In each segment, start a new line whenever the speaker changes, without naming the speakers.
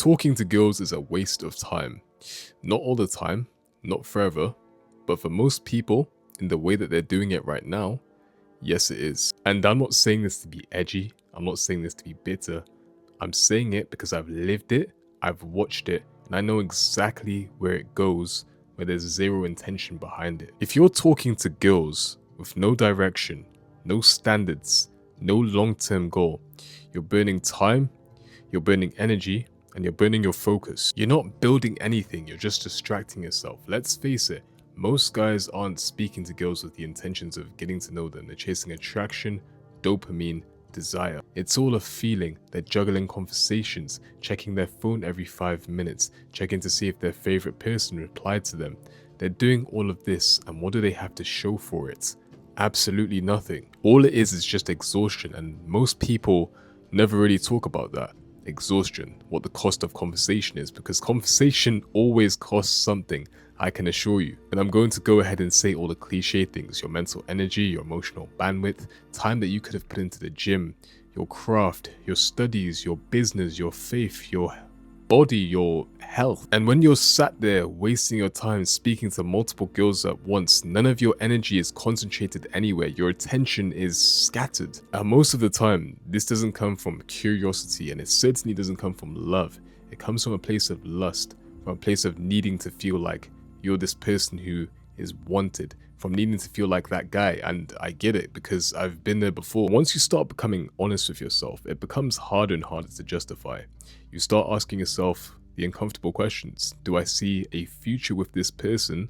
Talking to girls is a waste of time. Not all the time, not forever, but for most people, in the way that they're doing it right now, yes it is. And I'm not saying this to be edgy, I'm not saying this to be bitter. I'm saying it because I've lived it, I've watched it, and I know exactly where it goes, where there's zero intention behind it. If you're talking to girls with no direction, no standards, no long-term goal, you're burning time, you're burning energy, and you're burning your focus. You're not building anything, you're just distracting yourself. Let's face it, most guys aren't speaking to girls with the intentions of getting to know them. They're chasing attraction, dopamine, desire. It's all a feeling. They're juggling conversations, checking their phone every 5 minutes, checking to see if their favorite person replied to them. They're doing all of this, and what do they have to show for it? Absolutely nothing. All it is just exhaustion, and most people never really talk about that. Exhaustion, what the cost of conversation is, because conversation always costs something, I can assure you. And I'm going to go ahead and say all the cliche things: your mental energy, your emotional bandwidth, time that you could have put into the gym, your craft, your studies, your business, your faith, your body, your health. And when you're sat there wasting your time speaking to multiple girls at once, none of your energy is concentrated anywhere. Your attention is scattered. And most of the time, this doesn't come from curiosity, and it certainly doesn't come from love. It comes from a place of lust, from a place of needing to feel like you're this person who is wanted, from needing to feel like that guy. And I get it, because I've been there before. Once you start becoming honest with yourself, it becomes harder and harder to justify. You start asking yourself the uncomfortable questions. Do I see a future with this person,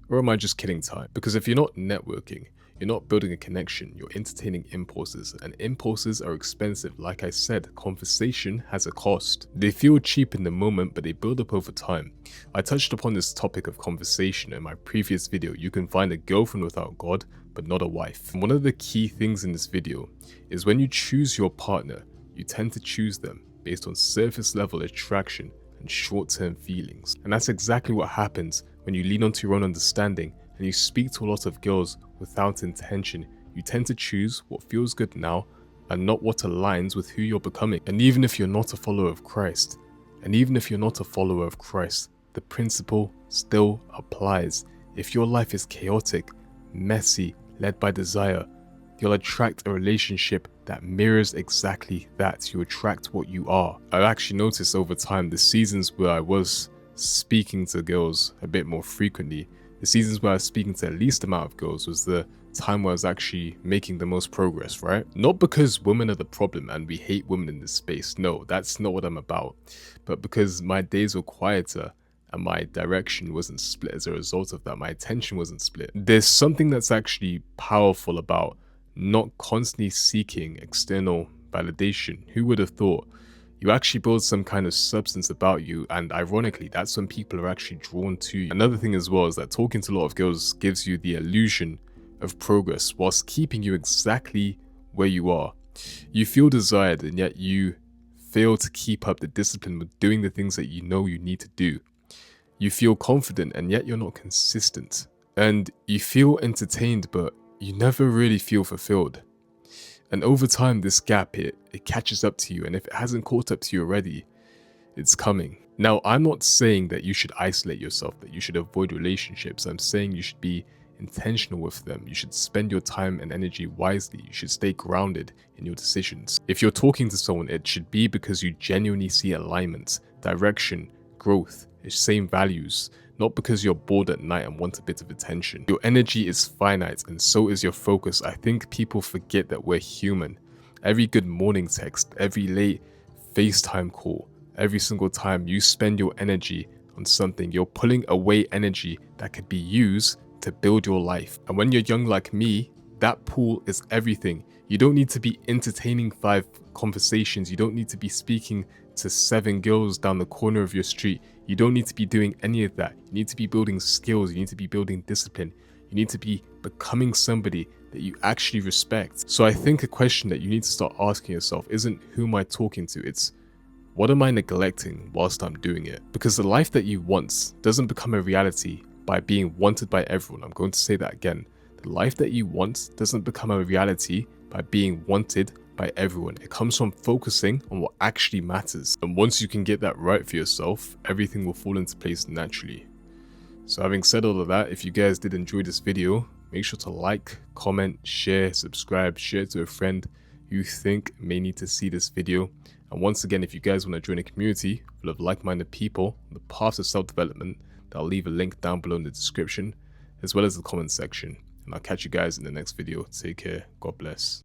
or am I just killing time? Because if you're not networking, you're not building a connection, you're entertaining impulses, and impulses are expensive. Like I said, conversation has a cost. They feel cheap in the moment, but they build up over time. I touched upon this topic of conversation in my previous video. You can find a girlfriend without God, but not a wife. And one of the key things in this video is when you choose your partner, you tend to choose them based on surface level attraction and short-term feelings. And that's exactly what happens when you lean onto your own understanding and you speak to a lot of girls without intention. You tend to choose what feels good now and not what aligns with who you're becoming. And even if you're not a follower of Christ, the principle still applies. If your life is chaotic, messy, led by desire, you'll attract a relationship that mirrors exactly that. You attract what you are. I've actually noticed over time, the seasons where I was speaking to girls a bit more frequently, the seasons where I was speaking to the least amount of girls, was the time where I was actually making the most progress, right? Not because women are the problem and we hate women in this space. No, that's not what I'm about. But because my days were quieter and my direction wasn't split as a result of that. My attention wasn't split. There's something that's actually powerful about not constantly seeking external validation. Who would have thought? You actually build some kind of substance about you, and ironically, that's when people are actually drawn to you. Another thing as well is that talking to a lot of girls gives you the illusion of progress whilst keeping you exactly where you are. You feel desired, and yet you fail to keep up the discipline with doing the things that you know you need to do. You feel confident, and yet you're not consistent. And you feel entertained, but you never really feel fulfilled. And over time, this gap, it catches up to you. And if it hasn't caught up to you already, it's coming. Now, I'm not saying that you should isolate yourself, that you should avoid relationships. I'm saying you should be intentional with them. You should spend your time and energy wisely. You should stay grounded in your decisions. If you're talking to someone, it should be because you genuinely see alignment, direction, growth, same values, not because you're bored at night and want a bit of attention. Your energy is finite, and so is your focus. I think people forget that we're human. Every good morning text, every late FaceTime call, every single time you spend your energy on something, you're pulling away energy that could be used to build your life. And when you're young like me, that pool is everything. You don't need to be entertaining 5 conversations. You don't need to be speaking to 7 girls down the corner of your street. You don't need to be doing any of that. You need to be building skills. You need to be building discipline. You need to be becoming somebody that you actually respect. So I think a question that you need to start asking yourself isn't who am I talking to? It's what am I neglecting whilst I'm doing it? Because the life that you want doesn't become a reality by being wanted by everyone. I'm going to say that again. The life that you want doesn't become a reality by being wanted by by everyone. It comes from focusing on what actually matters. And once you can get that right for yourself, everything will fall into place naturally. So having said all of that, if you guys did enjoy this video, make sure to like, comment, share, subscribe, share it to a friend you think may need to see this video. And once again, if you guys want to join a community full of like-minded people on the path of self-development, I'll leave a link down below in the description, as well as the comment section. And I'll catch you guys in the next video. Take care. God bless.